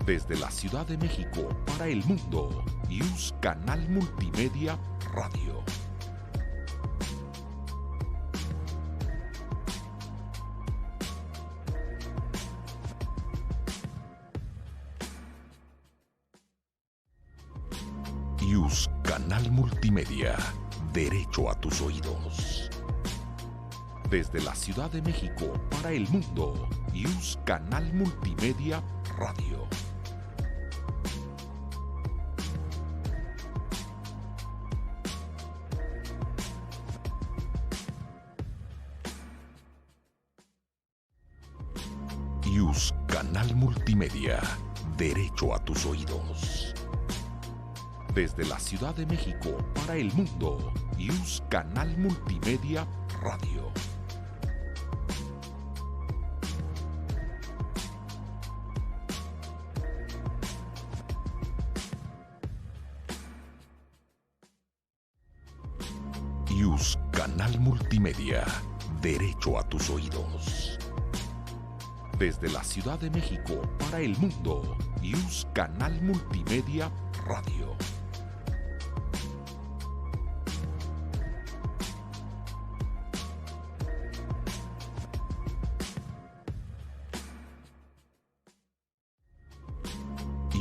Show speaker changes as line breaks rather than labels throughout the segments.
Desde la Ciudad de México para el mundo, Yus Canal Multimedia Radio. Yus Canal Multimedia, derecho a tus oídos. Desde la Ciudad de México para el mundo, Yus Canal Multimedia Radio. Yus Canal Multimedia, derecho a tus oídos. Desde la Ciudad de México para el mundo, Yus Canal Multimedia Radio. Yus Canal Multimedia, derecho a tus oídos. Desde la Ciudad de México para el mundo, Yus Canal Multimedia Radio.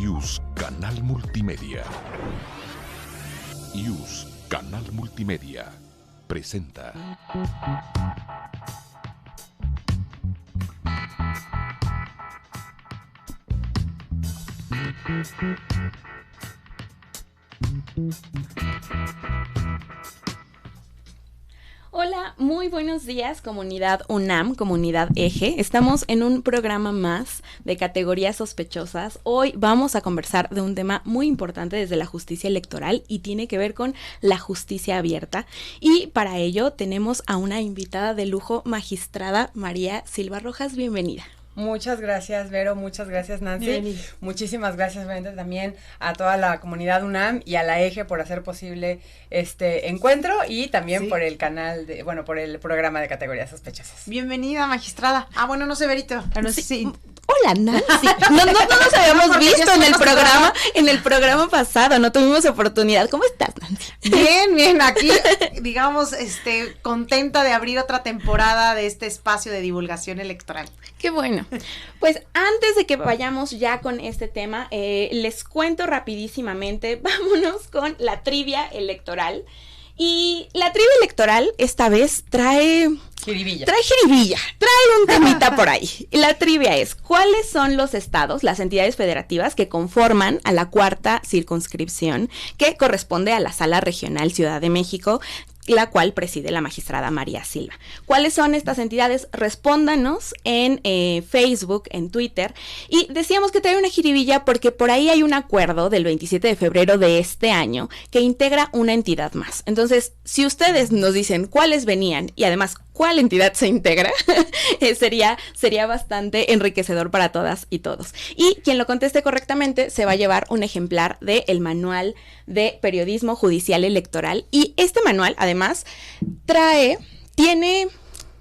Yus Canal Multimedia. Yus Canal Multimedia presenta.
Hola, muy buenos días, comunidad UNAM, comunidad Eje. Estamos en un programa más de categorías sospechosas. Hoy vamos a conversar de un tema muy importante desde la justicia electoral y tiene que ver con la justicia abierta. Y para ello tenemos a una invitada de lujo, magistrada María Silva Rojas. Bienvenida.
Muchas gracias, Vero, muchas gracias, Nancy. Bienvenido. Muchísimas gracias, obviamente, también a toda la comunidad UNAM y a la Eje por hacer posible este encuentro y también por el canal, por el programa de categorías sospechosas.
Bienvenida, magistrada. Bueno, no sé, Verito, pero sí.
Hola, Nancy. No nos habíamos visto en el programa pasado, no tuvimos oportunidad. ¿Cómo estás, Nancy?
Bien, aquí, digamos, contenta de abrir otra temporada de este espacio de divulgación electoral.
Qué bueno. Pues antes de que vayamos ya con este tema, les cuento rapidísimamente, vámonos con la trivia electoral. Y la trivia electoral esta vez trae jiribilla, trae un temita por ahí. La trivia es, ¿cuáles son los estados, las entidades federativas que conforman a la cuarta circunscripción que corresponde a la Sala Regional Ciudad de México, la cual preside la magistrada María Silva? ¿Cuáles son estas entidades? Respóndanos en Facebook, en Twitter. Y decíamos que trae una jiribilla porque por ahí hay un acuerdo del 27 de febrero de este año que integra una entidad más. Entonces, si ustedes nos dicen cuáles venían y además cuál entidad se integra, sería bastante enriquecedor para todas y todos. Y quien lo conteste correctamente se va a llevar un ejemplar del Manual de Periodismo Judicial Electoral. Y este manual, además,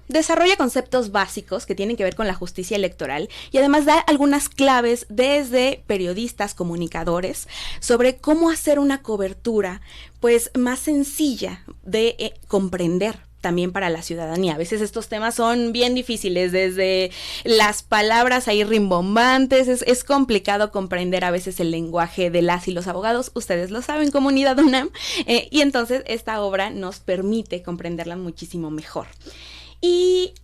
desarrolla conceptos básicos que tienen que ver con la justicia electoral y además da algunas claves desde periodistas, comunicadores, sobre cómo hacer una cobertura pues más sencilla de comprender también para la ciudadanía. A veces estos temas son bien difíciles, desde las palabras ahí rimbombantes, es complicado comprender a veces el lenguaje de las y los abogados, ustedes lo saben, comunidad UNAM, y entonces esta obra nos permite comprenderla muchísimo mejor. Y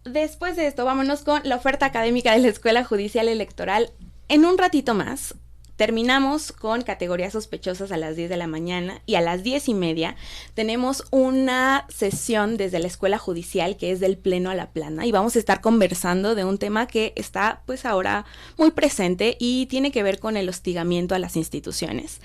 después de esto, vámonos con la oferta académica de la Escuela Judicial Electoral. En un ratito más terminamos con categorías sospechosas a las 10 de la mañana y a las 10:30 tenemos una sesión desde la Escuela Judicial que es del Pleno a la Plana y vamos a estar conversando de un tema que está pues ahora muy presente y tiene que ver con el hostigamiento a las instituciones.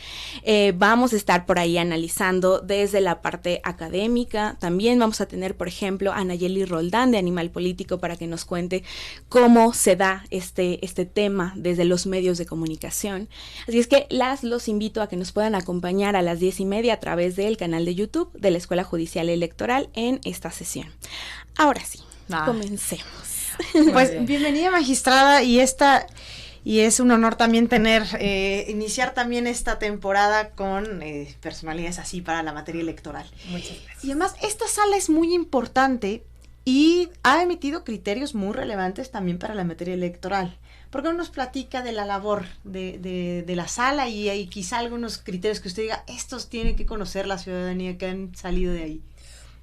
Vamos a estar por ahí analizando desde la parte académica. También vamos a tener, por ejemplo, a Nayeli Roldán de Animal Político para que nos cuente cómo se da este tema desde los medios de comunicación. Así es que los invito a que nos puedan acompañar a las 10:30 a través del canal de YouTube de la Escuela Judicial Electoral en esta sesión. Ahora sí, comencemos.
Pues bienvenida, magistrada, y esta Y es un honor también iniciar también esta temporada con personalidades así para la materia electoral.
Muchas gracias.
Y además, esta sala es muy importante y ha emitido criterios muy relevantes también para la materia electoral. ¿Por qué no nos platica de la labor de la sala y quizá algunos criterios que usted diga, estos tiene que conocer la ciudadanía que han salido de ahí?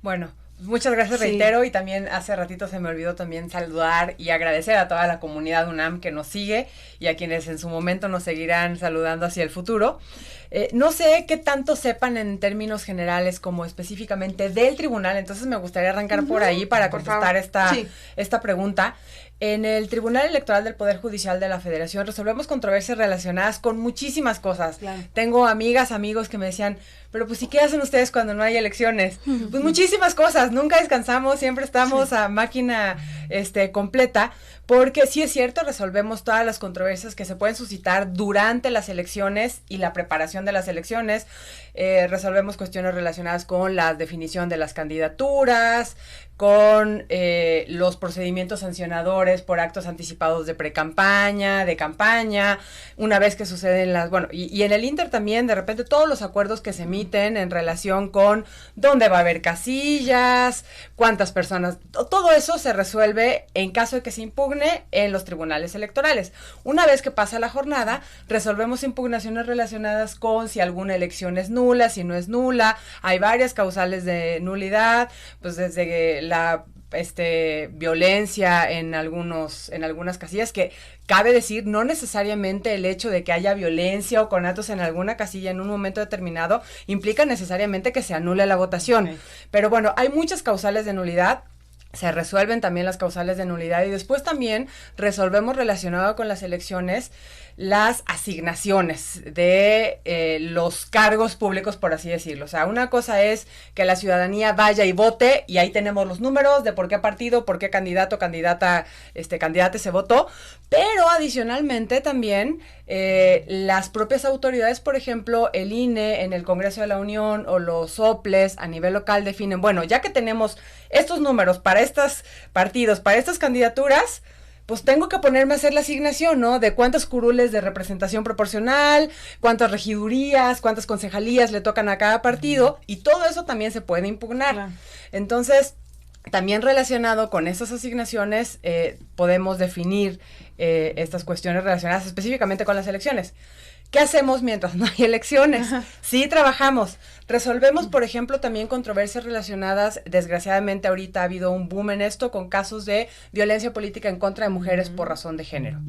Bueno, muchas gracias, reitero, y también hace ratito se me olvidó también saludar y agradecer a toda la comunidad UNAM que nos sigue y a quienes en su momento nos seguirán saludando hacia el futuro. No sé qué tanto sepan en términos generales como específicamente del tribunal, entonces me gustaría arrancar por ahí para contestar esta pregunta. En el Tribunal Electoral del Poder Judicial de la Federación resolvemos controversias relacionadas con muchísimas cosas. Claro. Tengo amigos que me decían, pero pues ¿y qué hacen ustedes cuando no hay elecciones? Pues muchísimas cosas, nunca descansamos, siempre estamos a máquina completa, porque sí es cierto, resolvemos todas las controversias que se pueden suscitar durante las elecciones y la preparación de las elecciones, resolvemos cuestiones relacionadas con la definición de las candidaturas, con los procedimientos sancionadores por actos anticipados de pre-campaña, de campaña, una vez que suceden y en el Inter también, de repente, todos los acuerdos que se emiten en relación con dónde va a haber casillas, cuántas personas, todo eso se resuelve en caso de que se impugne en los tribunales electorales. Una vez que pasa la jornada, resolvemos impugnaciones relacionadas con si alguna elección es nula, si no es nula, hay varias causales de nulidad, pues desde la violencia en algunas casillas, que cabe decir, no necesariamente el hecho de que haya violencia o conatos en alguna casilla en un momento determinado implica necesariamente que se anule la votación. Okay. Pero bueno, hay muchas causales de nulidad. Se resuelven también las causales de nulidad y después también resolvemos relacionado con las elecciones las asignaciones de los cargos públicos, por así decirlo. O sea, una cosa es que la ciudadanía vaya y vote y ahí tenemos los números de por qué partido, por qué candidato, candidata se votó, pero adicionalmente también las propias autoridades, por ejemplo, el INE en el Congreso de la Unión o los soples a nivel local definen, bueno, ya que tenemos estos números para estos partidos, para estas candidaturas, pues tengo que ponerme a hacer la asignación, ¿no? De cuántas curules de representación proporcional, cuántas regidurías, cuántas concejalías le tocan a cada partido, y todo eso también se puede impugnar. Claro. Entonces, también relacionado con esas asignaciones, podemos definir estas cuestiones relacionadas específicamente con las elecciones. ¿Qué hacemos mientras no hay elecciones? Ajá. Sí, trabajamos. Resolvemos, por ejemplo, también controversias relacionadas, desgraciadamente ahorita ha habido un boom en esto, con casos de violencia política en contra de mujeres por razón de género.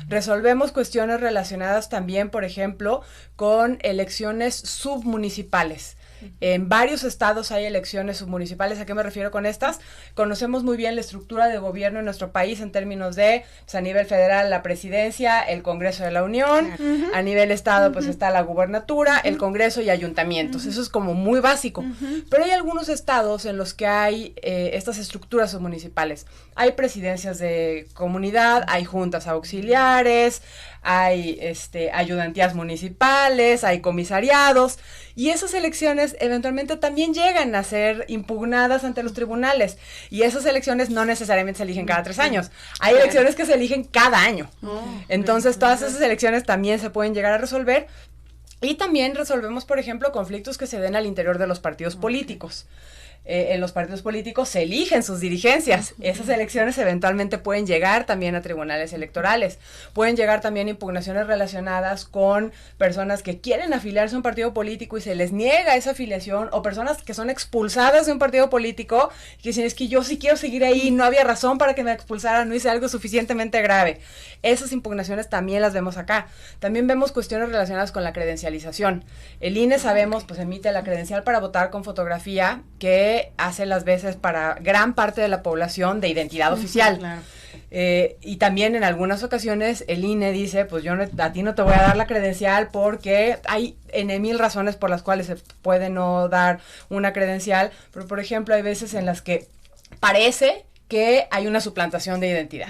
Resolvemos cuestiones relacionadas también, por ejemplo, con elecciones submunicipales. En varios estados hay elecciones submunicipales. ¿A qué me refiero con estas? Conocemos muy bien la estructura de gobierno en nuestro país en términos de, pues, a nivel federal, la presidencia, el Congreso de la Unión, a nivel estado, pues está la gubernatura, el Congreso y ayuntamientos. Eso es como muy básico. Pero hay algunos estados en los que hay estas estructuras submunicipales. Hay presidencias de comunidad, hay juntas auxiliares, hay ayudantías municipales, hay comisariados, y esas elecciones eventualmente también llegan a ser impugnadas ante los tribunales, y esas elecciones no necesariamente se eligen cada 3 años, hay elecciones que se eligen cada año. Entonces todas esas elecciones también se pueden llegar a resolver, y también resolvemos, por ejemplo, conflictos que se den al interior de los partidos políticos. En los partidos políticos se eligen sus dirigencias. Esas elecciones eventualmente pueden llegar también a tribunales electorales. Pueden llegar también impugnaciones relacionadas con personas que quieren afiliarse a un partido político y se les niega esa afiliación, o personas que son expulsadas de un partido político y que dicen, es que yo sí quiero seguir ahí, no había razón para que me expulsaran, no hice algo suficientemente grave. Esas impugnaciones también las vemos acá. También vemos cuestiones relacionadas con la credencialización. El INE, sabemos, pues emite la credencial para votar con fotografía, que hace las veces para gran parte de la población de identidad oficial. Claro. Y también en algunas ocasiones el INE dice, pues yo a ti no te voy a dar la credencial porque hay N,000 razones por las cuales se puede no dar una credencial, pero por ejemplo hay veces en las que parece que hay una suplantación de identidad.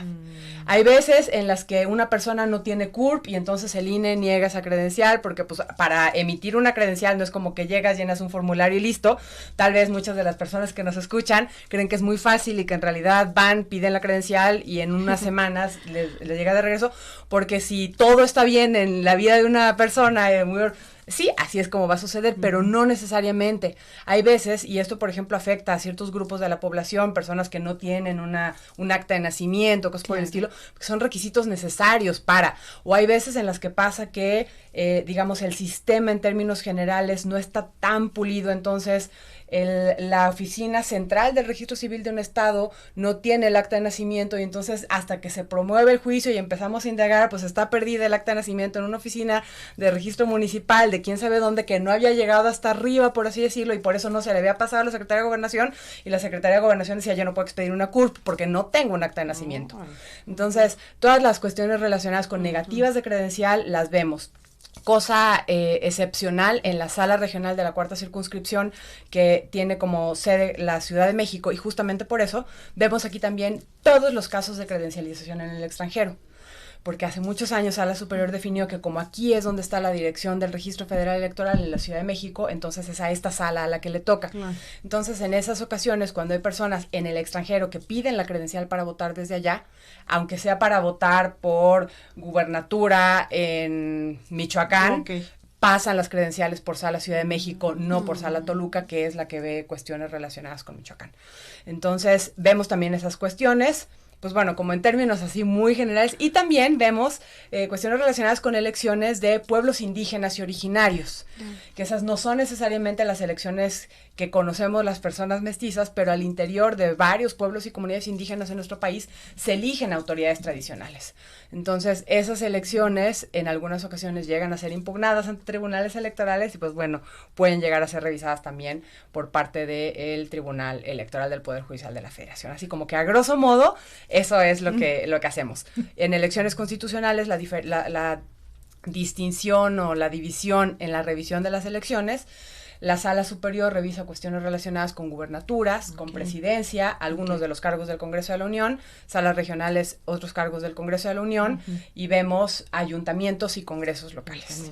Hay veces en las que una persona no tiene CURP y entonces el INE niega esa credencial porque pues para emitir una credencial no es como que llegas, llenas un formulario y listo. Tal vez muchas de las personas que nos escuchan creen que es muy fácil y que en realidad van, piden la credencial y en unas semanas les llega de regreso, porque si todo está bien en la vida de una persona, sí, así es como va a suceder, pero no necesariamente. Hay veces, y esto por ejemplo afecta a ciertos grupos de la población, personas que no tienen un acta de nacimiento, cosas por el estilo, que son requisitos necesarios para, o hay veces en las que pasa que, digamos, el sistema en términos generales no está tan pulido, entonces la oficina central del registro civil de un estado no tiene el acta de nacimiento y entonces hasta que se promueve el juicio y empezamos a indagar, pues está perdida el acta de nacimiento en una oficina de registro municipal de quién sabe dónde, que no había llegado hasta arriba, por así decirlo, y por eso no se le había pasado a la Secretaría de Gobernación, y la Secretaría de Gobernación decía, yo no puedo expedir una CURP porque no tengo un acta de nacimiento. Entonces, todas las cuestiones relacionadas con negativas de credencial las vemos. Cosa excepcional en la Sala Regional de la Cuarta Circunscripción, que tiene como sede la Ciudad de México, y justamente por eso vemos aquí también todos los casos de credencialización en el extranjero. Porque hace muchos años Sala Superior definió que como aquí es donde está la dirección del Registro Federal Electoral en la Ciudad de México, entonces es a esta sala a la que le toca. Claro. Entonces, en esas ocasiones, cuando hay personas en el extranjero que piden la credencial para votar desde allá, aunque sea para votar por gubernatura en Michoacán, pasan las credenciales por Sala Ciudad de México, no por Sala Toluca, que es la que ve cuestiones relacionadas con Michoacán. Entonces, vemos también esas cuestiones, pues bueno, como en términos así muy generales, y también vemos cuestiones relacionadas con elecciones de pueblos indígenas y originarios, que esas no son necesariamente las elecciones que conocemos las personas mestizas, pero al interior de varios pueblos y comunidades indígenas en nuestro país se eligen autoridades tradicionales. Entonces, esas elecciones en algunas ocasiones llegan a ser impugnadas ante tribunales electorales y pues bueno, pueden llegar a ser revisadas también por parte del Tribunal Electoral del Poder Judicial de la Federación. Así como que a grosso modo, eso es lo que hacemos. En elecciones constitucionales, la distinción o la división en la revisión de las elecciones, la Sala Superior revisa cuestiones relacionadas con gubernaturas, con presidencia, algunos de los cargos del Congreso de la Unión, salas regionales, otros cargos del Congreso de la Unión, y vemos ayuntamientos y congresos locales.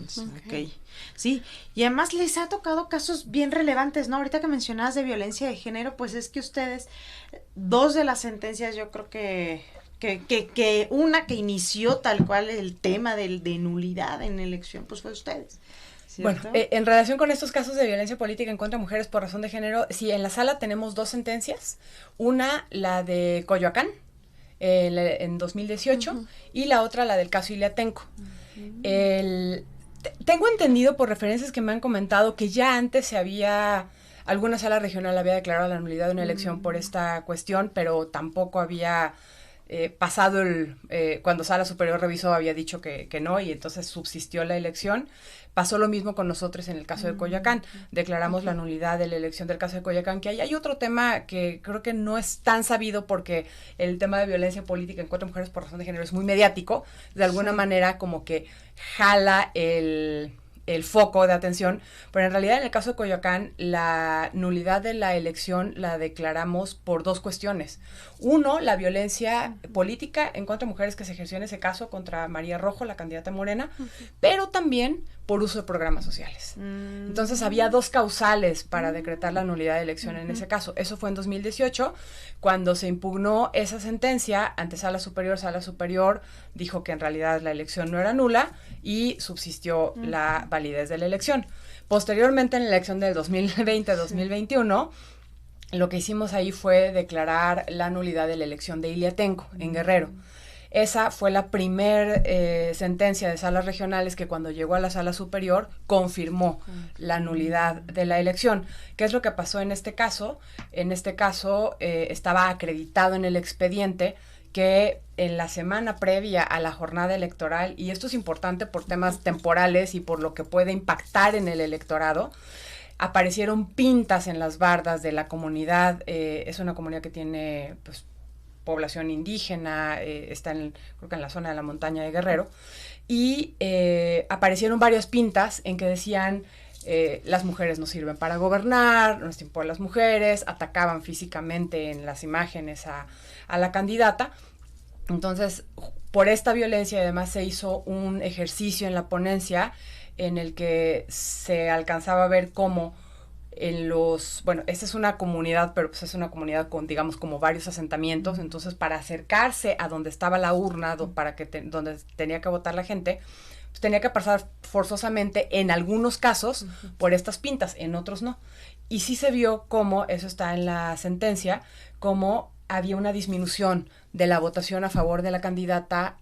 Sí, y además les ha tocado casos bien relevantes, ¿no? Ahorita que mencionabas de violencia de género, pues es que ustedes, dos de las sentencias, yo creo que una que inició tal cual el tema de nulidad en elección, pues fue ustedes. ¿Cierto?
Bueno, en relación con estos casos de violencia política en contra de mujeres por razón de género, sí, en la sala tenemos dos sentencias. Una, la de Coyoacán, en 2018, y la otra, la del caso Iliatenco. Tengo entendido por referencias que me han comentado que ya antes alguna sala regional había declarado la nulidad de una elección por esta cuestión, pero tampoco había pasado cuando Sala Superior revisó había dicho que no, y entonces subsistió la elección. Pasó lo mismo con nosotros en el caso de Coyoacán. Declaramos la nulidad de la elección del caso de Coyoacán, que hay otro tema que creo que no es tan sabido porque el tema de violencia política en contra de mujeres por razón de género es muy mediático. De alguna manera como que jala el foco de atención, pero en realidad en el caso de Coyoacán la nulidad de la elección la declaramos por dos cuestiones. Uno, la violencia política en contra de mujeres que se ejerció en ese caso contra María Rojo, la candidata morena, pero también por uso de programas sociales. Entonces había dos causales para decretar la nulidad de elección en ese caso. Eso fue en 2018, cuando se impugnó esa sentencia ante Sala Superior dijo que en realidad la elección no era nula y subsistió la validez de la elección. Posteriormente, en la elección del 2020-2021, lo que hicimos ahí fue declarar la nulidad de la elección de Iliatenco, en Guerrero. Esa fue la primer sentencia de salas regionales que cuando llegó a la Sala Superior confirmó la nulidad de la elección. ¿Qué es lo que pasó en este caso? En este caso estaba acreditado en el expediente que en la semana previa a la jornada electoral, y esto es importante por temas temporales y por lo que puede impactar en el electorado, aparecieron pintas en las bardas de la comunidad. Es una comunidad que tiene pues población indígena, está creo que en la zona de la montaña de Guerrero, y aparecieron varias pintas en que decían las mujeres no sirven para gobernar, no es tiempo de las mujeres, atacaban físicamente en las imágenes a la candidata. Entonces, por esta violencia además se hizo un ejercicio en la ponencia en el que se alcanzaba a ver cómo esta es una comunidad, pero pues es una comunidad con, digamos, como varios asentamientos, entonces para acercarse a donde estaba la urna, donde tenía que votar la gente, pues tenía que pasar forzosamente, en algunos casos, por estas pintas, en otros no. Y sí se vio cómo, eso está en la sentencia, cómo había una disminución de la votación a favor de la candidata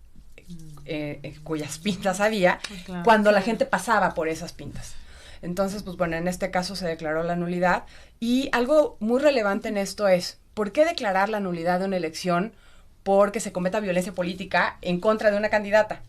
cuyas pintas había, cuando la gente pasaba por esas pintas. Entonces, pues bueno, en este caso se declaró la nulidad. Y algo muy relevante en esto es, ¿por qué declarar la nulidad de una elección porque se cometa violencia política en contra de una candidata?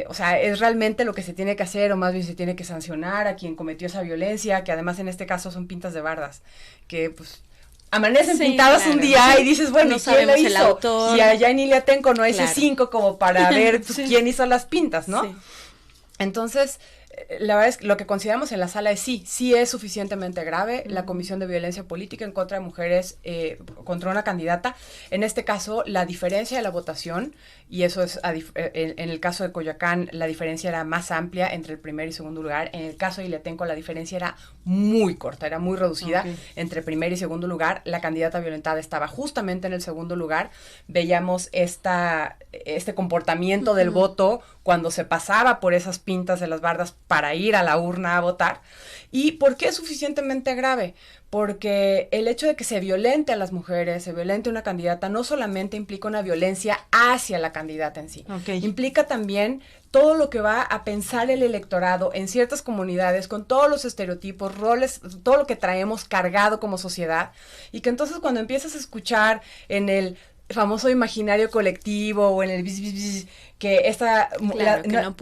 O sea, es realmente lo que se tiene que hacer, o más bien se tiene que sancionar a quien cometió esa violencia, que además en este caso son pintas de bardas, que pues amanecen pintadas un día y dices, bueno, no ¿quién lo hizo? Y allá en Iliatenco no hay C5 como para ver quién hizo las pintas, ¿no? Sí. Entonces, la verdad es que lo que consideramos en la sala es sí es suficientemente grave la comisión de violencia política en contra de mujeres contra una candidata. En este caso, la diferencia de la votación, y eso es en el caso de Coyoacán, la diferencia era más amplia entre el primer y segundo lugar. En el caso de Iliatenco, la diferencia era muy corta, era muy reducida entre primer y segundo lugar. La candidata violentada estaba justamente en el segundo lugar. Veíamos este comportamiento del voto cuando se pasaba por esas pintas de las bardas para ir a la urna a votar. ¿Y por qué es suficientemente grave? Porque el hecho de que se violente a las mujeres, se violente una candidata, no solamente implica una violencia hacia la candidata en sí, implica también todo lo que va a pensar el electorado en ciertas comunidades, con todos los estereotipos, roles, todo lo que traemos cargado como sociedad, y que entonces cuando empiezas a escuchar en el famoso imaginario colectivo o en el que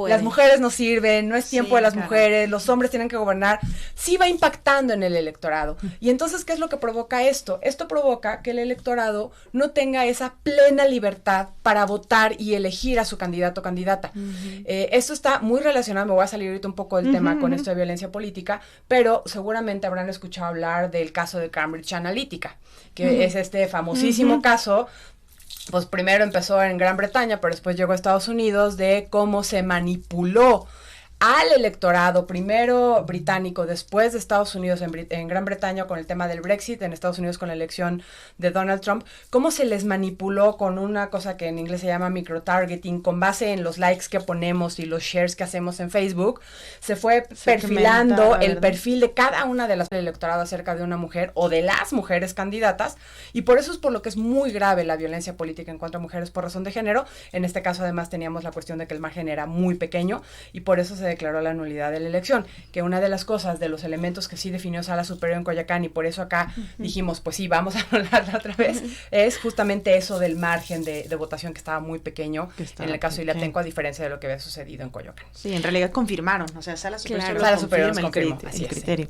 las mujeres no sirven, no es tiempo de las mujeres, los hombres tienen que gobernar, sí va impactando en el electorado. Y entonces, ¿qué es lo que provoca esto? Esto provoca que el electorado no tenga esa plena libertad para votar y elegir a su candidato o candidata. Esto está muy relacionado, me voy a salir ahorita un poco del tema con esto de violencia política, pero seguramente habrán escuchado hablar del caso de Cambridge Analytica, que es este famosísimo caso. Pues primero empezó en Gran Bretaña, pero después llegó a Estados Unidos, de cómo se manipuló al electorado, primero británico, después de Estados Unidos en Gran Bretaña con el tema del Brexit, en Estados Unidos con la elección de Donald Trump, cómo se les manipuló con una cosa que en inglés se llama microtargeting, con base en los likes que ponemos y los shares que hacemos en Facebook, se fue perfilando el perfil de cada una de las electorados acerca de una mujer o de las mujeres candidatas, y por eso es por lo que es muy grave la violencia política en contra de mujeres por razón de género. En este caso además teníamos la cuestión de que el margen era muy pequeño y por eso se declaró la nulidad de la elección, que una de las cosas, de los elementos que sí definió Sala Superior en Coyoacán, y por eso acá dijimos, pues sí, vamos a hablarla otra vez, es justamente eso del margen de votación que estaba muy pequeño en el caso de Iliatenco, a diferencia de lo que había sucedido en Coyoacán.
Sí, en realidad confirmaron, o sea, Sala Superior,
Sala Superior nos confirmó, así es.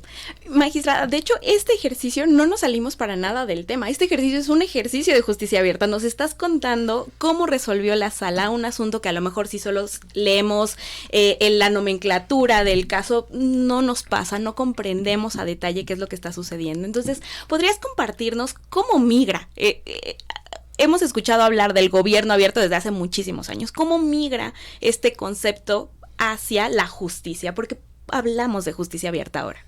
Magistrada, de hecho, este ejercicio no nos salimos para nada del tema. Este ejercicio es un ejercicio de justicia abierta. Nos estás contando cómo resolvió la sala un asunto que a lo mejor si solo leemos en la nomenclatura del caso no nos pasa, no comprendemos a detalle qué es lo que está sucediendo. Entonces, ¿podrías compartirnos cómo migra? Hemos escuchado hablar del gobierno abierto desde hace muchísimos años. ¿Cómo migra este concepto hacia la justicia? Porque hablamos de justicia abierta ahora.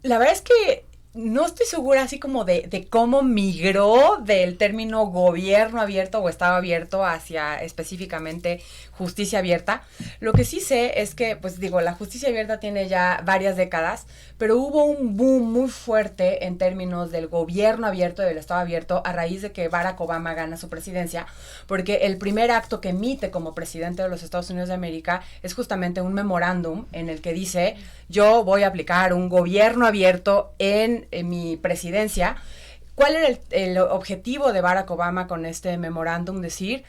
La verdad es que no estoy segura así como de cómo migró del término gobierno abierto o estado abierto hacia específicamente justicia abierta. Lo que sí sé es que, pues digo, la justicia abierta tiene ya varias décadas, pero hubo un boom muy fuerte en términos del gobierno abierto, del estado abierto, a raíz de que Barack Obama gana su presidencia, porque el primer acto que emite como presidente de los Estados Unidos de América es justamente un memorándum en el que dice: yo voy a aplicar un gobierno abierto en mi presidencia. ¿Cuál era el objetivo de Barack Obama con este memorándum? Decir: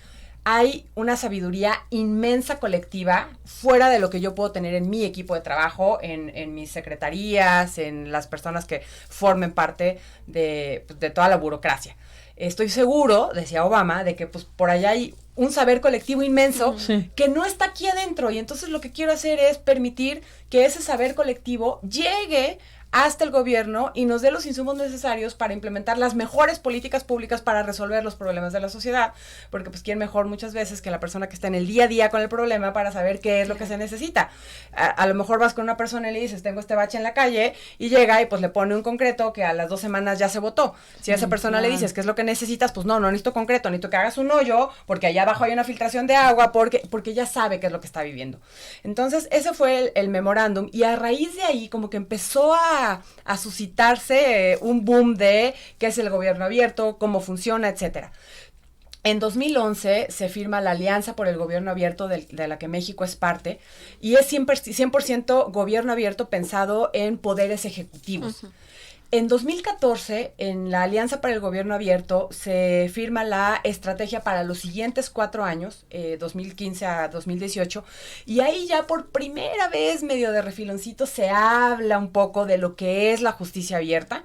hay una sabiduría inmensa colectiva fuera de lo que yo puedo tener en mi equipo de trabajo, en mis secretarías, en las personas que formen parte de toda la burocracia. Estoy seguro, decía Obama, de que pues por allá hay un saber colectivo inmenso que no está aquí adentro, y entonces lo que quiero hacer es permitir que ese saber colectivo llegue hasta el gobierno y nos dé los insumos necesarios para implementar las mejores políticas públicas para resolver los problemas de la sociedad, porque pues quién mejor muchas veces que la persona que está en el día a día con el problema para saber qué es lo que se necesita. A lo mejor vas con una persona y le dices, tengo este bache en la calle, y llega y pues le pone un concreto que a las 2 semanas ya se botó. Si a esa persona le dices, ¿qué es lo que necesitas? Pues no necesito concreto, necesito que hagas un hoyo, porque allá abajo hay una filtración de agua, porque ya sabe qué es lo que está viviendo. Entonces, ese fue el memorándum, y a raíz de ahí como que empezó a suscitarse un boom de qué es el gobierno abierto, cómo funciona, etcétera. En 2011 se firma la Alianza por el Gobierno Abierto de la que México es parte, y es 100% gobierno abierto pensado en poderes ejecutivos. En 2014, en la Alianza para el Gobierno Abierto, se firma la estrategia para los siguientes 4 años, 2015 a 2018, y ahí ya por primera vez, medio de refiloncito, se habla un poco de lo que es la justicia abierta.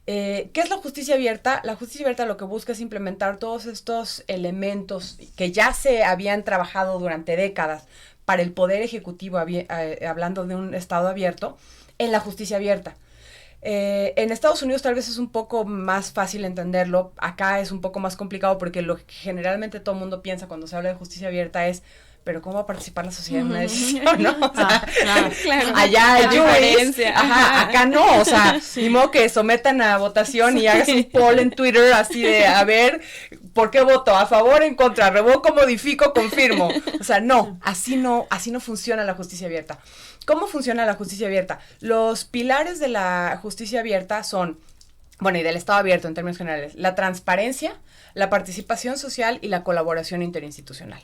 ¿Qué es la justicia abierta? La justicia abierta lo que busca es implementar todos estos elementos que ya se habían trabajado durante décadas para el poder ejecutivo, hablando de un Estado abierto, en la justicia abierta. En Estados Unidos tal vez es un poco más fácil entenderlo, acá es un poco más complicado porque lo que generalmente todo el mundo piensa cuando se habla de justicia abierta es, pero ¿cómo va a participar la sociedad en una decisión, no? O sea,
claro.
Allá hay diferencia. Acá no, o sea, ni modo que sometan a votación y hagas un poll en Twitter así de, a ver, ¿por qué voto? ¿A favor, en contra? ¿Revoco, modifico, confirmo? O sea, no, así no funciona la justicia abierta. ¿Cómo funciona la justicia abierta? Los pilares de la justicia abierta son, bueno, y del Estado abierto en términos generales, la transparencia, la participación social y la colaboración interinstitucional.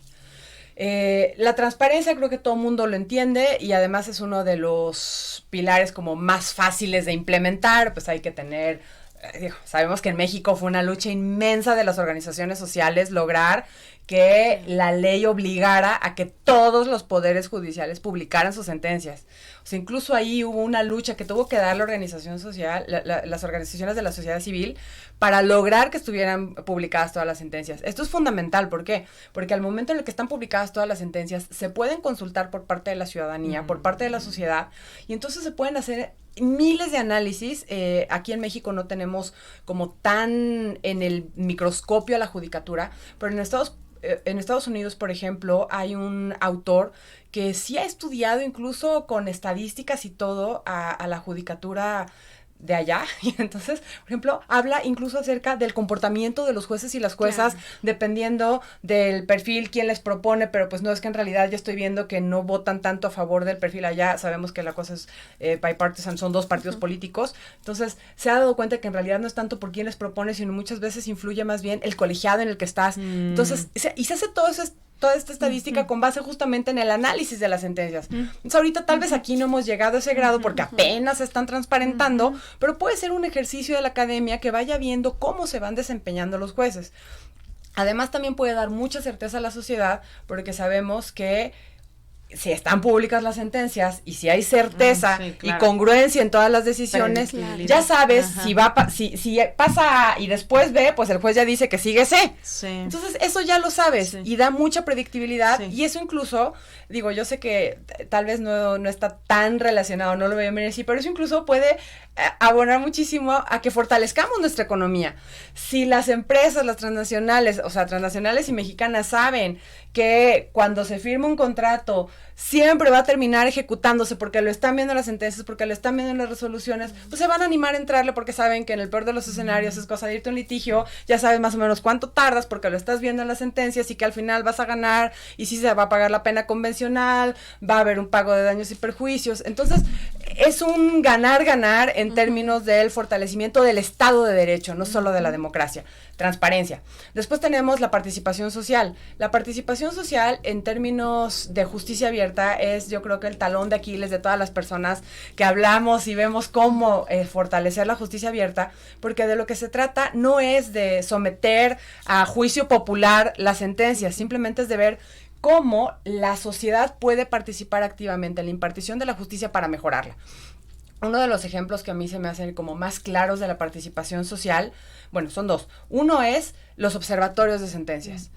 La transparencia creo que todo el mundo lo entiende, y además es uno de los pilares como más fáciles de implementar. Pues hay que tener, sabemos que en México fue una lucha inmensa de las organizaciones sociales lograr que la ley obligara a que todos los poderes judiciales publicaran sus sentencias. O sea, incluso ahí hubo una lucha que tuvo que dar la organización social, las organizaciones de la sociedad civil, para lograr que estuvieran publicadas todas las sentencias. Esto es fundamental, ¿por qué? Porque al momento en el que están publicadas todas las sentencias, se pueden consultar por parte de la ciudadanía, por parte de la sociedad, y entonces se pueden hacer miles de análisis. Aquí en México no tenemos como tan en el microscopio a la judicatura, pero en Estados Unidos, por ejemplo, hay un autor que sí ha estudiado incluso con estadísticas y todo a la judicatura de allá, y entonces, por ejemplo, habla incluso acerca del comportamiento de los jueces y las juezas, dependiendo del perfil, quién les propone, pero pues no, es que en realidad ya estoy viendo que no votan tanto a favor del perfil allá. Sabemos que la cosa es bipartisan, son 2 partidos políticos, entonces se ha dado cuenta que en realidad no es tanto por quién les propone, sino muchas veces influye más bien el colegiado en el que estás. Entonces, y se hace toda esta estadística con base justamente en el análisis de las sentencias. Entonces, ahorita tal vez aquí no hemos llegado a ese grado porque apenas se están transparentando, pero puede ser un ejercicio de la academia que vaya viendo cómo se van desempeñando los jueces. Además, también puede dar mucha certeza a la sociedad, porque sabemos que si están públicas las sentencias y si hay certeza y congruencia en todas las decisiones, ya sabes si pasa y después B, pues el juez ya dice que sigue C. Entonces eso ya lo sabes y da mucha predictibilidad, y eso incluso, digo, yo sé que tal vez no está tan relacionado, no lo voy a venir así, pero eso incluso puede abonar muchísimo a que fortalezcamos nuestra economía. Si las empresas, las transnacionales, o sea, transnacionales y mexicanas saben que cuando se firma un contrato siempre va a terminar ejecutándose porque lo están viendo en las sentencias, porque lo están viendo en las resoluciones, pues se van a animar a entrarle porque saben que en el peor de los escenarios es cosa de irte a un litigio, ya sabes más o menos cuánto tardas porque lo estás viendo en las sentencias y que al final vas a ganar y sí se va a pagar la pena convencional, va a haber un pago de daños y perjuicios. Entonces, es un ganar-ganar en términos del fortalecimiento del Estado de Derecho, no solo de la democracia. Transparencia. Después tenemos la participación social. La participación social en términos de justicia abierta es, yo creo que el talón de Aquiles de todas las personas que hablamos y vemos cómo fortalecer la justicia abierta, porque de lo que se trata no es de someter a juicio popular las sentencias, simplemente es de ver cómo la sociedad puede participar activamente en la impartición de la justicia para mejorarla. Uno de los ejemplos que a mí se me hacen como más claros de la participación social, bueno, son 2. Uno es los observatorios de sentencias.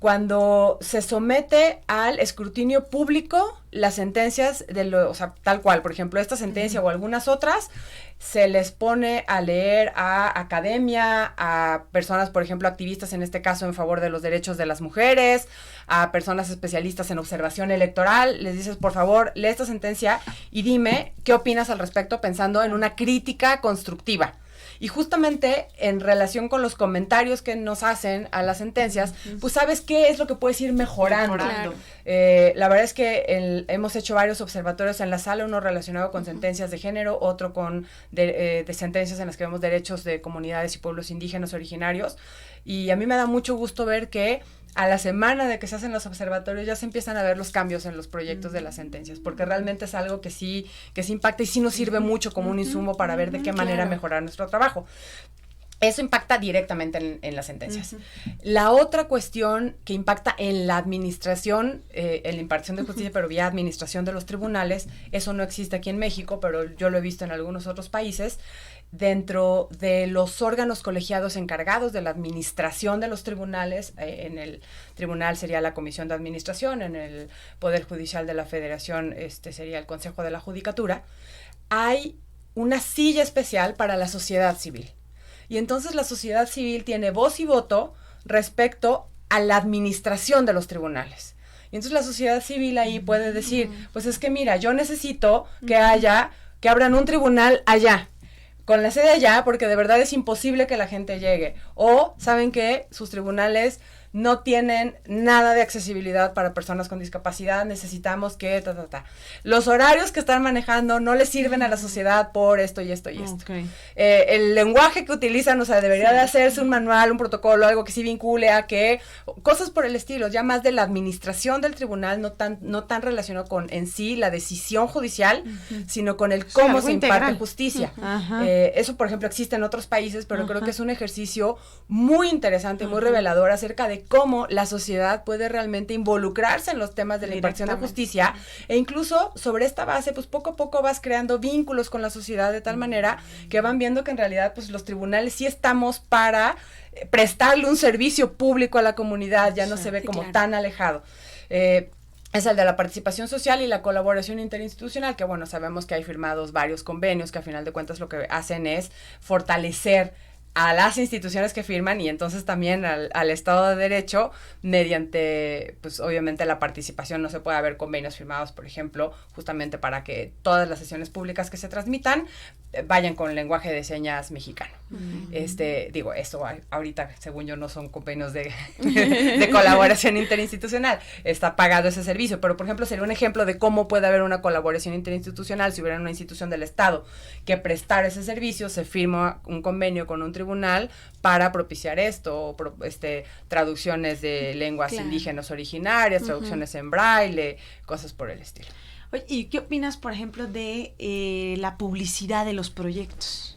cuando se somete al escrutinio público las sentencias o sea, tal cual, por ejemplo, esta sentencia o algunas otras, se les pone a leer a academia, a personas, por ejemplo, activistas en este caso en favor de los derechos de las mujeres, a personas especialistas en observación electoral, les dices, por favor, lee esta sentencia y dime qué opinas al respecto pensando en una crítica constructiva. Y justamente en relación con los comentarios que nos hacen a las sentencias, pues sabes qué es lo que puedes ir mejorando.
Claro.
La verdad es que hemos hecho varios observatorios en la sala, uno relacionado con sentencias de género, otro con de sentencias en las que vemos derechos de comunidades y pueblos indígenas originarios. Y a mí me da mucho gusto ver que a la semana de que se hacen los observatorios ya se empiezan a ver los cambios en los proyectos de las sentencias, porque realmente es algo que sí impacta y sí nos sirve mucho como un insumo para ver de qué manera mejorar nuestro trabajo. Eso impacta directamente en las sentencias. La otra cuestión que impacta en la administración, en la impartición de justicia, pero vía administración de los tribunales, eso no existe aquí en México, pero yo lo he visto en algunos otros países, dentro de los órganos colegiados encargados de la administración de los tribunales, en el tribunal sería la Comisión de Administración, en el Poder Judicial de la Federación sería el Consejo de la Judicatura, hay una silla especial para la sociedad civil. Y entonces la sociedad civil tiene voz y voto respecto a la administración de los tribunales. Y entonces la sociedad civil ahí puede decir, pues es que mira, yo necesito que abran un tribunal allá, con la sede allá, porque de verdad es imposible que la gente llegue. O, ¿saben qué? Sus tribunales no tienen nada de accesibilidad para personas con discapacidad, necesitamos que los horarios que están manejando no les sirven a la sociedad por esto y esto y esto. Okay. El lenguaje que utilizan, o sea, debería de hacerse un manual, un protocolo, algo que sí vincule a que, cosas por el estilo, ya más de la administración del tribunal, no tan relacionado con en sí la decisión judicial, sino con el cómo se imparte justicia. Eso, por ejemplo, existe en otros países, pero creo que es un ejercicio muy interesante, muy revelador acerca de cómo la sociedad puede realmente involucrarse en los temas de la impartición de justicia, e incluso sobre esta base, pues poco a poco vas creando vínculos con la sociedad de tal manera que van viendo que en realidad pues los tribunales sí estamos para prestarle un servicio público a la comunidad, ya no se ve como tan alejado. Es el de la participación social y la colaboración interinstitucional, que bueno, sabemos que hay firmados varios convenios que a final de cuentas lo que hacen es fortalecer a las instituciones que firman y entonces también al Estado de Derecho mediante, pues obviamente la participación. No se puede haber convenios firmados, por ejemplo, justamente para que todas las sesiones públicas que se transmitan vayan con lenguaje de señas mexicano. Digo, esto ahorita, según yo, no son convenios de colaboración interinstitucional, está pagado ese servicio, pero por ejemplo sería un ejemplo de cómo puede haber una colaboración interinstitucional si hubiera una institución del Estado que prestara ese servicio, se firma un convenio con un tribunal para propiciar esto, traducciones de lenguas indígenas originarias, traducciones en braille, cosas por el estilo.
Oye, ¿y qué opinas, por ejemplo, de la publicidad de los proyectos?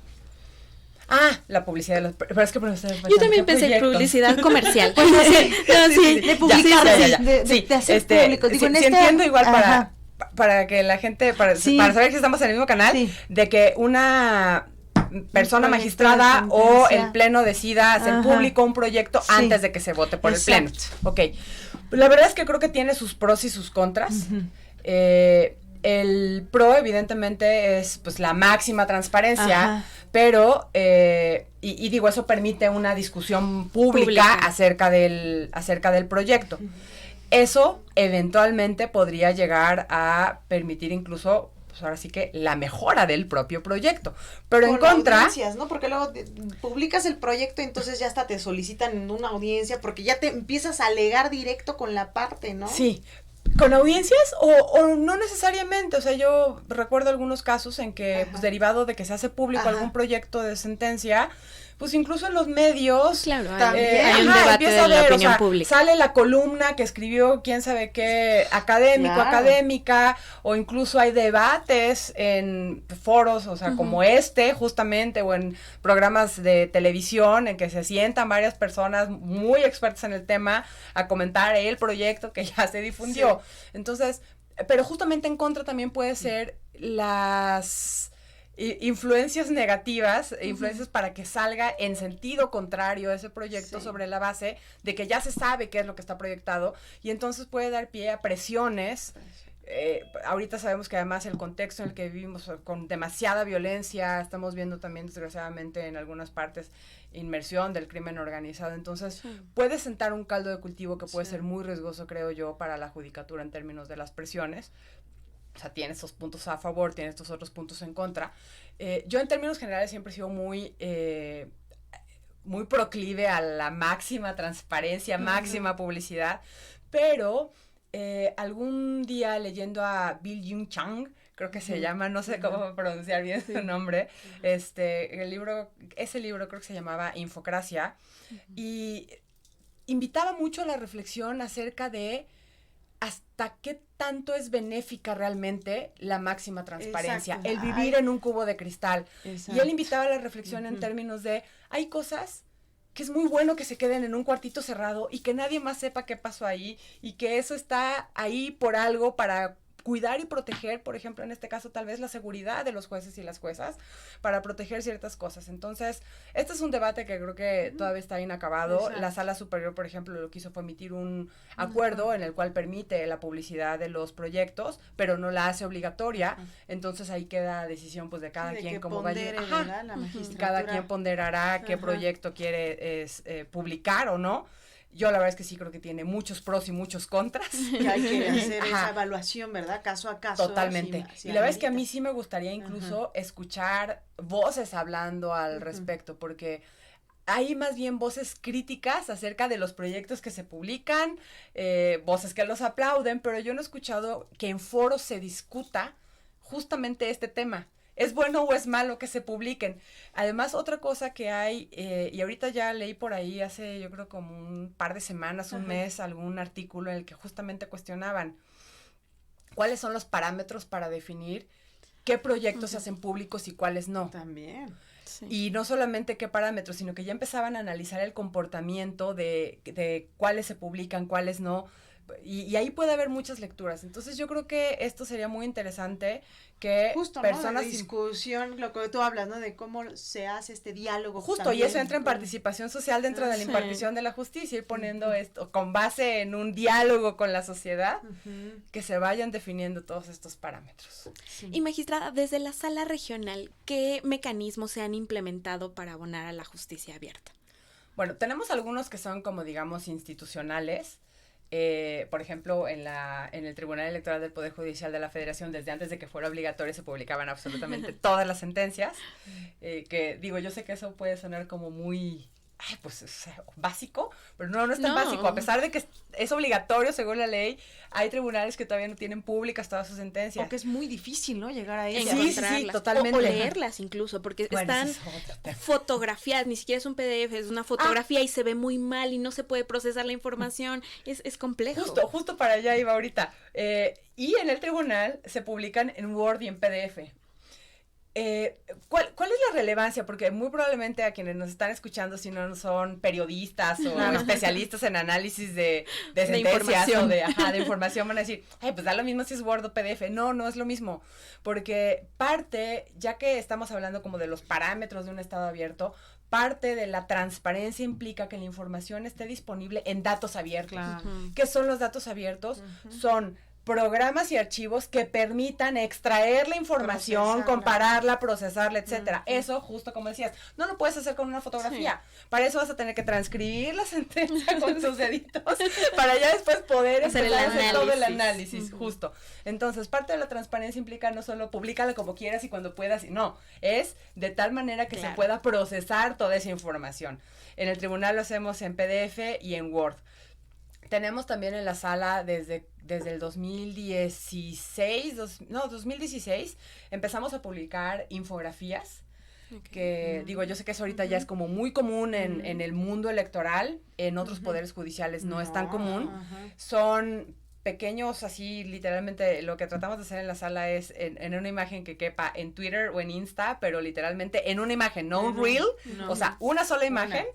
La publicidad de los pero es que
yo también pensé en publicidad comercial.
De publicar, de hacer público.
Digo, entiendo igual para que la gente, para saber si estamos en el mismo canal, de que una persona magistrada o el pleno decida hacer público un proyecto antes de que se vote por el pleno. Ok. La verdad es que creo que tiene sus pros y sus contras. El pro, evidentemente, es pues la máxima transparencia, pero, y digo, eso permite una discusión pública acerca del proyecto. Eso eventualmente podría llegar a permitir incluso, pues ahora sí que la mejora del propio proyecto. Pero en contra,
audiencias, ¿no? Porque luego publicas el proyecto y entonces ya hasta te solicitan en una audiencia porque ya te empiezas a alegar directo con la parte, ¿no?
Sí. ¿Con audiencias o no necesariamente? O sea, yo recuerdo algunos casos en que, pues derivado de que se hace público algún proyecto de sentencia, pues incluso en los medios
también hay un debate de la opinión pública.
Sale la columna que escribió quién sabe qué académica, o incluso hay debates en foros, o sea, como justamente, o en programas de televisión en que se sientan varias personas muy expertas en el tema a comentar el proyecto que ya se difundió. Entonces, pero justamente en contra también puede ser influencias negativas, influencias para que salga en sentido contrario a ese proyecto sobre la base de que ya se sabe qué es lo que está proyectado y entonces puede dar pie a presiones. Ahorita sabemos que además el contexto en el que vivimos con demasiada violencia, estamos viendo también desgraciadamente en algunas partes inmersión del crimen organizado, entonces puede sentar un caldo de cultivo que puede ser muy riesgoso, creo yo, para la judicatura en términos de las presiones. O sea, tiene estos puntos a favor, tiene estos otros puntos en contra. Yo en términos generales siempre he sido muy proclive a la máxima transparencia, máxima publicidad, pero algún día leyendo a Bill Jung Chang, creo que se llama, no sé cómo pronunciar bien su nombre, ese libro creo que se llamaba Infocracia, y invitaba mucho a la reflexión acerca de hasta qué tanto es benéfica realmente la máxima transparencia, el vivir en un cubo de cristal. Y él invitaba a la reflexión en términos de, hay cosas que es muy bueno que se queden en un cuartito cerrado y que nadie más sepa qué pasó ahí y que eso está ahí por algo para cuidar y proteger, por ejemplo, en este caso tal vez la seguridad de los jueces y las juezas, para proteger ciertas cosas. Entonces, este es un debate que creo que todavía está inacabado. Exacto. La Sala Superior, por ejemplo, lo que hizo fue emitir un acuerdo en el cual permite la publicidad de los proyectos, pero no la hace obligatoria. Entonces ahí queda decisión pues de cada quien cómo vaya. Cada quien ponderará qué proyecto quiere publicar o no. Yo la verdad es que sí creo que tiene muchos pros y muchos contras.
Que hay que hacer esa evaluación, ¿verdad? Caso a caso.
Totalmente. Y la verdad es que a mí sí me gustaría incluso escuchar voces hablando al respecto, porque hay más bien voces críticas acerca de los proyectos que se publican, voces que los aplauden, pero yo no he escuchado que en foros se discuta justamente este tema. ¿Es bueno o es malo que se publiquen? Además, otra cosa que hay, y ahorita ya leí por ahí hace, yo creo como un par de semanas, un mes, algún artículo en el que justamente cuestionaban cuáles son los parámetros para definir qué proyectos se hacen públicos y cuáles no.
También. Sí.
Y no solamente qué parámetros, sino que ya empezaban a analizar el comportamiento de cuáles se publican, cuáles no. Y ahí puede haber muchas lecturas. Entonces yo creo que esto sería muy interesante que
justo, personas... ¿no? De discusión, lo que tú hablas, ¿no? De cómo se hace este diálogo.
Justo,
también,
y eso entra en participación social dentro de la impartición de la justicia, ir poniendo esto con base en un diálogo con la sociedad, que se vayan definiendo todos estos parámetros.
Sí. Y magistrada, desde la sala regional, ¿qué mecanismos se han implementado para abonar a la justicia abierta?
Bueno, tenemos algunos que son como digamos institucionales. Por ejemplo, en el Tribunal Electoral del Poder Judicial de la Federación, desde antes de que fuera obligatorio, se publicaban absolutamente todas las sentencias, que digo, yo sé que eso puede sonar como muy... pues básico, pero no es tan básico, a pesar de que es obligatorio según la ley, hay tribunales que todavía no tienen públicas todas sus sentencias.
Porque es muy difícil, ¿no? Llegar a ellas.
Sí, totalmente.
O leerlas incluso, porque están fotografiadas, ni siquiera es un PDF, es una fotografía y se ve muy mal y no se puede procesar la información, es complejo.
Justo para allá iba ahorita. Y en el tribunal se publican en Word y en PDF. ¿Cuál es la relevancia? Porque muy probablemente a quienes nos están escuchando, si no son periodistas o especialistas en análisis de sentencias o de información, van a decir, pues da lo mismo si es Word o PDF. No es lo mismo, porque ya que estamos hablando como de los parámetros de un estado abierto, parte de la transparencia implica que la información esté disponible en datos abiertos.
Claro.
¿Qué son los datos abiertos? Son programas y archivos que permitan extraer la información, compararla, procesarla, etcétera. Eso, justo como decías, no lo puedes hacer con una fotografía. Para eso vas a tener que transcribir la sentencia con sus deditos para ya después poder hacer todo el análisis, justo. Entonces, parte de la transparencia implica no solo públicala como quieras y cuando puedas, es de tal manera que se pueda procesar toda esa información. En el tribunal lo hacemos en PDF y en Word. Tenemos también en la sala desde el 2016, empezamos a publicar infografías, que digo, yo sé que eso ahorita ya es como muy común en el mundo electoral, en otros poderes judiciales no es tan común, son pequeños, así literalmente lo que tratamos de hacer en la sala es en una imagen que quepa en Twitter o en Insta, pero literalmente en una imagen, no un reel, o sea, una sola imagen,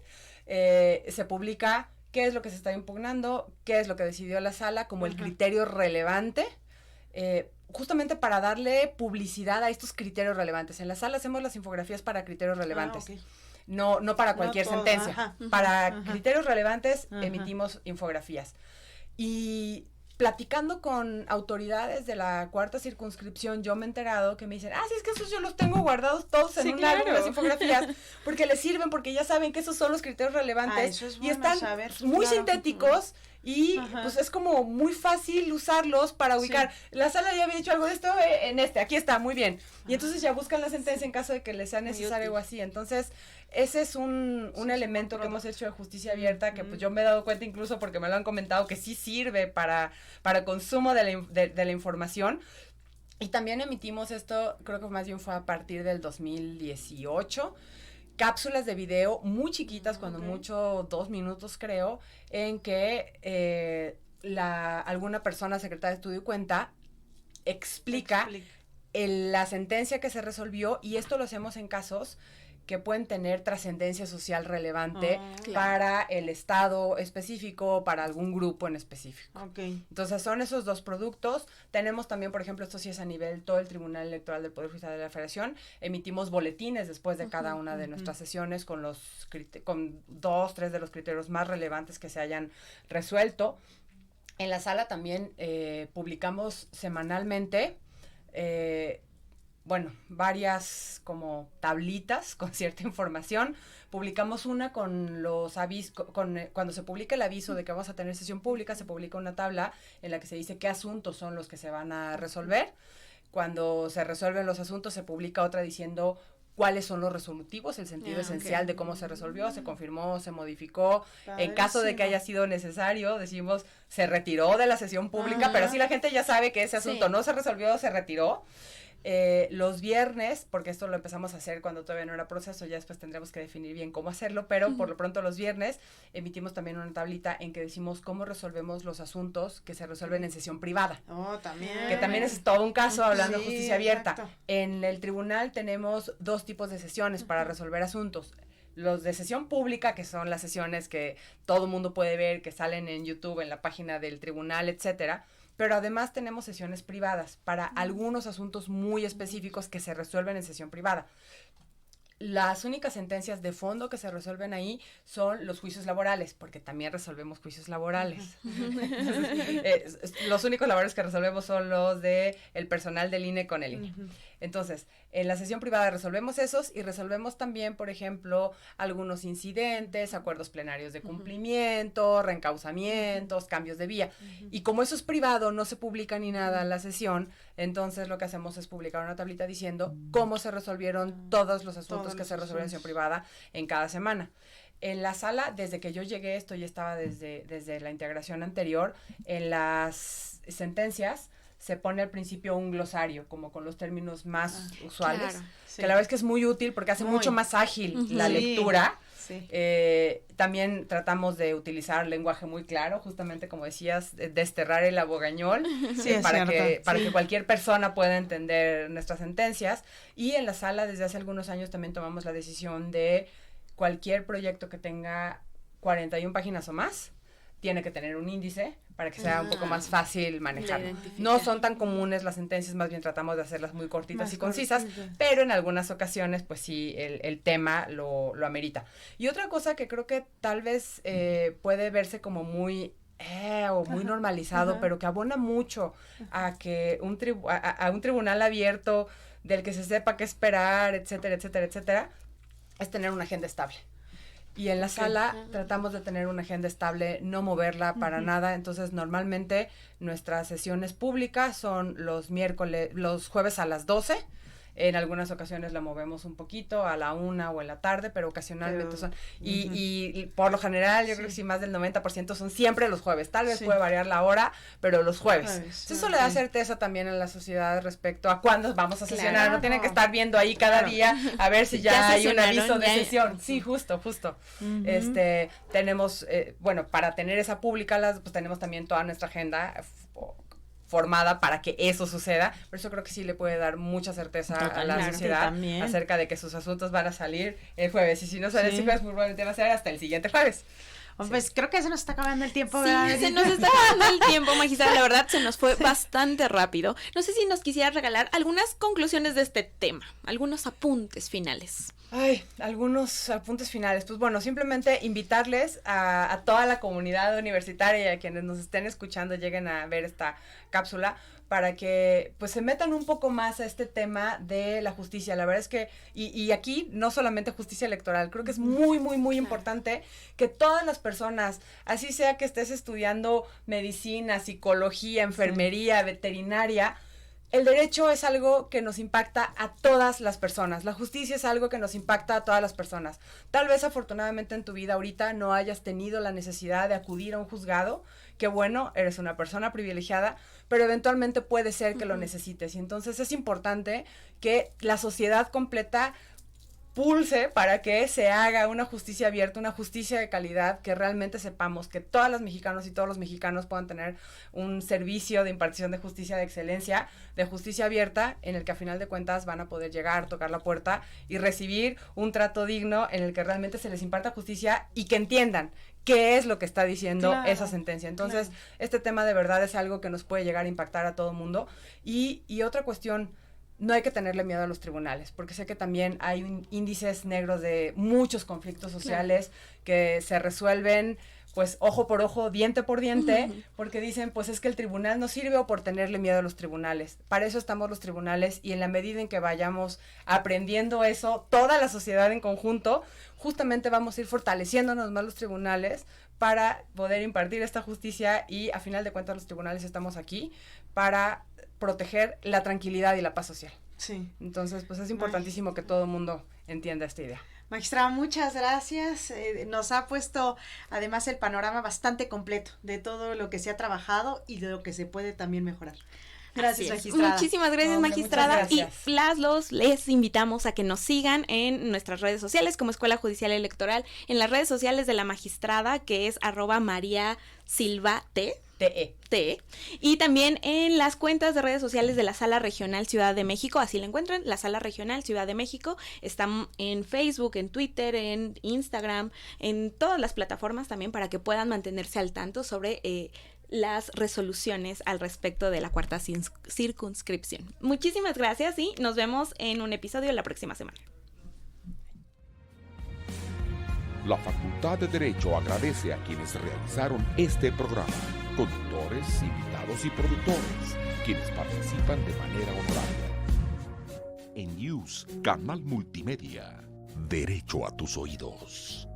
se publica qué es lo que se está impugnando, qué es lo que decidió la sala como el criterio relevante justamente para darle publicidad a estos criterios relevantes. En la sala hacemos las infografías para criterios relevantes. Okay. No para cualquier sentencia. Ajá. Para criterios relevantes emitimos infografías. Y platicando con autoridades de la 4ª circunscripción, yo me he enterado que me dicen, sí, es que esos yo los tengo guardados todos en un álbum, las infografías, porque les sirven, porque ya saben que esos son los criterios relevantes,
eso es
y están muy sintéticos, y pues es como muy fácil usarlos para ubicar. La sala ya había dicho algo de esto en aquí está, muy bien. Y entonces ya buscan la sentencia en caso de que les sea necesario o así. Entonces, ese es un elemento que hemos hecho de justicia abierta, que pues yo me he dado cuenta incluso porque me lo han comentado, que sí sirve para consumo de la información. Y también emitimos esto, creo que más bien fue a partir del 2018, cápsulas de video muy chiquitas, cuando mucho 2 minutos creo, en que alguna persona, secretaria de estudio y cuenta, explica la sentencia que se resolvió, y esto lo hacemos en casos que pueden tener trascendencia social relevante para el estado específico, para algún grupo en específico.
Okay.
Entonces son esos 2 productos. Tenemos también, por ejemplo, esto sí es a nivel todo el Tribunal Electoral del Poder Judicial de la Federación, emitimos boletines después de cada una de nuestras sesiones con 2, 3 de los criterios más relevantes que se hayan resuelto. En la sala también publicamos semanalmente varias como tablitas con cierta información. Publicamos una con los avisos, cuando se publica el aviso de que vamos a tener sesión pública, se publica una tabla en la que se dice qué asuntos son los que se van a resolver. Cuando se resuelven los asuntos, se publica otra diciendo cuáles son los resolutivos, el sentido esencial de cómo se resolvió, se confirmó, se modificó. En caso de que haya sido necesario, decimos, se retiró de la sesión pública, pero así la gente ya sabe que ese asunto no se resolvió, se retiró. Los viernes, porque esto lo empezamos a hacer cuando todavía no era proceso, ya después tendremos que definir bien cómo hacerlo, pero por lo pronto los viernes emitimos también una tablita en que decimos cómo resolvemos los asuntos que se resuelven en sesión privada.
También.
Que también es todo un caso hablando de justicia abierta. Exacto. En el tribunal tenemos 2 tipos de sesiones para resolver asuntos. Los de sesión pública, que son las sesiones que todo el mundo puede ver, que salen en YouTube, en la página del tribunal, etcétera. Pero además tenemos sesiones privadas para algunos asuntos muy específicos que se resuelven en sesión privada. Las únicas sentencias de fondo que se resuelven ahí son los juicios laborales, porque también resolvemos juicios laborales. Los únicos laborales que resolvemos son los de el personal del INE con el INE. Entonces, en la sesión privada resolvemos esos y resolvemos también, por ejemplo, algunos incidentes, acuerdos plenarios de cumplimiento, reencauzamientos, cambios de vía. Y como eso es privado, no se publica ni nada en la sesión, entonces lo que hacemos es publicar una tablita diciendo cómo se resolvieron todos los asuntos que se resuelven en sesión privada en cada semana. En la sala, desde que yo llegué, esto ya estaba desde la integración anterior, en las sentencias se pone al principio un glosario, como con los términos más usuales, claro, que la verdad es que es muy útil porque hace mucho más ágil la lectura. Sí. También tratamos de utilizar lenguaje muy claro, justamente como decías, desterrar el abogañol, para que cualquier persona pueda entender nuestras sentencias. Y en la sala, desde hace algunos años, también tomamos la decisión de cualquier proyecto que tenga 41 páginas o más, tiene que tener un índice para que sea un poco más fácil manejarlo. No son tan comunes las sentencias, más bien tratamos de hacerlas muy cortitas y concisas, pero en algunas ocasiones, pues sí, el tema lo amerita. Y otra cosa que creo que tal vez puede verse como muy normalizado, pero que abona mucho a que un tribunal abierto del que se sepa qué esperar, etcétera, etcétera, etcétera, es tener una agenda estable. Y en la sala tratamos de tener una agenda estable, no moverla para nada. Entonces, normalmente nuestras sesiones públicas son los jueves a las 12. En algunas ocasiones la movemos un poquito a la 1 o en la tarde, pero ocasionalmente son. Y por lo general, yo creo que sí, más del 90% son siempre los jueves. Tal vez puede variar la hora, pero los jueves. Eso le da certeza también a la sociedad respecto a cuándo vamos a sesionar. No tienen que estar viendo ahí cada día a ver si ya hay un aviso de sesión. Sí, justo. Tenemos, para tener esa pública, pues tenemos también toda nuestra agenda formada para que eso suceda. Por eso creo que sí le puede dar mucha certeza a la sociedad acerca de que sus asuntos van a salir el jueves. Y si no sale el jueves, muy probablemente va a ser hasta el siguiente jueves.
Pues creo que se nos está acabando el tiempo,
Sí,
¿verdad?
se nos está acabando el tiempo, magistrada. La verdad, se nos fue bastante rápido. No sé si nos quisiera regalar algunas conclusiones de este tema, algunos apuntes finales.
Ay, algunos apuntes finales. Pues bueno, simplemente invitarles a toda la comunidad universitaria y a quienes nos estén escuchando lleguen a ver esta cápsula para que pues se metan un poco más a este tema de la justicia. La verdad es que, y aquí no solamente justicia electoral, creo que es muy, muy, muy importante que todas las personas, así sea que estés estudiando medicina, psicología, enfermería, veterinaria, el derecho es algo que nos impacta a todas las personas. La justicia es algo que nos impacta a todas las personas. Tal vez afortunadamente en tu vida ahorita no hayas tenido la necesidad de acudir a un juzgado. Qué bueno, eres una persona privilegiada, pero eventualmente puede ser que lo necesites. Y entonces es importante que la sociedad completa pulse para que se haga una justicia abierta, una justicia de calidad, que realmente sepamos que todas las mexicanos y todos los mexicanos puedan tener un servicio de impartición de justicia de excelencia, de justicia abierta, en el que a final de cuentas van a poder llegar, tocar la puerta y recibir un trato digno en el que realmente se les imparta justicia y que entiendan qué es lo que está diciendo esa sentencia. Entonces, este tema de verdad es algo que nos puede llegar a impactar a todo el mundo. Y otra cuestión, no hay que tenerle miedo a los tribunales, porque sé que también hay índices negros de muchos conflictos sociales que se resuelven, pues, ojo por ojo, diente por diente, porque dicen, pues, es que el tribunal no sirve o por tenerle miedo a los tribunales. Para eso estamos los tribunales, y en la medida en que vayamos aprendiendo eso, toda la sociedad en conjunto, justamente vamos a ir fortaleciéndonos más los tribunales para poder impartir esta justicia, y a final de cuentas los tribunales estamos aquí para proteger la tranquilidad y la paz social.
Sí.
Entonces, pues es importantísimo que todo el mundo entienda esta idea.
Magistrada, muchas gracias. Nos ha puesto además el panorama bastante completo de todo lo que se ha trabajado y de lo que se puede también mejorar. Gracias, magistrada.
Muchísimas gracias, magistrada. Gracias. Y les invitamos a que nos sigan en nuestras redes sociales como Escuela Judicial Electoral, en las redes sociales de la magistrada, que es @mariasilvat. TE, y también en las cuentas de redes sociales de la Sala Regional Ciudad de México, así la encuentran, la Sala Regional Ciudad de México. Están en Facebook, en Twitter, en Instagram, en todas las plataformas también, para que puedan mantenerse al tanto sobre las resoluciones al respecto de la cuarta circunscripción. Muchísimas gracias y nos vemos en un episodio la próxima semana.
La Facultad de Derecho agradece a quienes realizaron este programa, conductores, invitados y productores, quienes participan de manera honoraria. En News, Canal Multimedia, Derecho a tus oídos.